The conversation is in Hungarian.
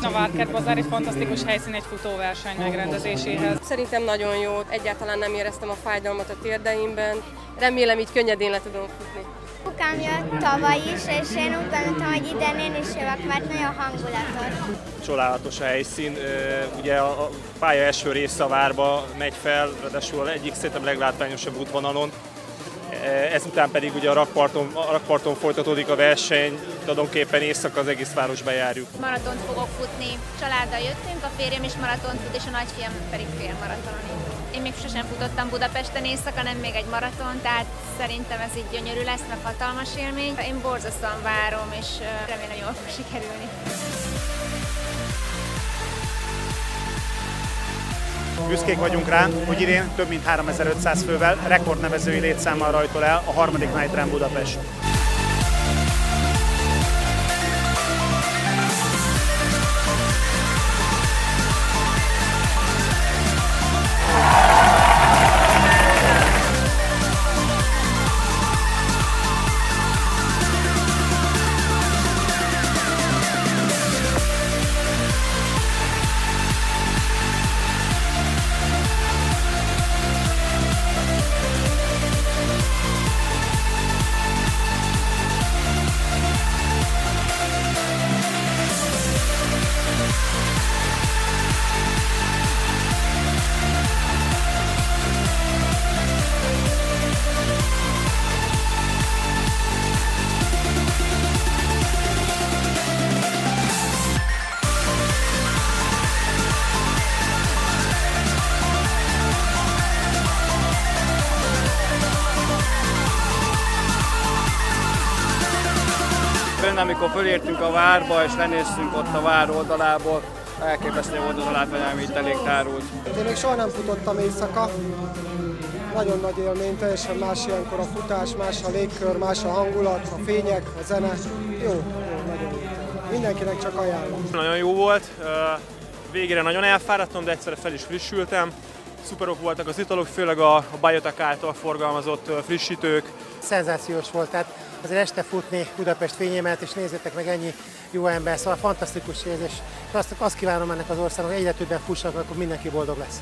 A Várkert Bazár egy fantasztikus helyszín egy futóverseny megrendezéséhez. Szerintem nagyon jó, egyáltalán nem éreztem a fájdalmat a térdeimben. Remélem, így könnyedén le tudom futni. Apukám jött tavaly is, és én úgy gondoltam, hogy idén én is jövök, mert nagyon hangulatos. Csodálatos a helyszín, ugye a pálya első része a várba megy fel, ráadásul egyik szerintem leglátványosabb útvonalon. Ezután pedig ugye a rakparton folytatódik a verseny, tulajdonképpen éjszaka az egész város bejárjuk. Maratont fogok futni, családdal jöttünk, a férjem is maratont fut, és a nagyfiam pedig félmaratonon. Én még sosem futottam Budapesten éjszaka, nem még egy maraton, tehát szerintem ez így gyönyörű lesz, meg hatalmas élmény. Én borzasztóan várom, és remélem jól fog sikerülni. Büszkék vagyunk rá, hogy idén több mint 3500 fővel rekordnevezői létszámmal rajtol el a harmadik Night Run Budapest. Amikor fölértünk a várba és lenéztünk ott a vár oldalából, elképesztő volt az a látvány, ami itt elég tárult. Én még soha nem futottam éjszaka. Nagyon nagy élmény, teljesen más ilyenkor a futás, más a légkör, más a hangulat, a fények, a zene. Jó, nagyon jó. Mindenkinek csak ajánlom. Nagyon jó volt, végére nagyon elfáradtam, de egyszerre fel is frissültem. Szuperok voltak az italok, főleg a Biotek által forgalmazott frissítők. Szenzációs volt, tehát azért este futni Budapest fényémet, és nézzétek meg, ennyi jó ember, szóval fantasztikus érzés. Azt kívánom ennek az országnak, hogy egyre többen fussanak, akkor mindenki boldog lesz.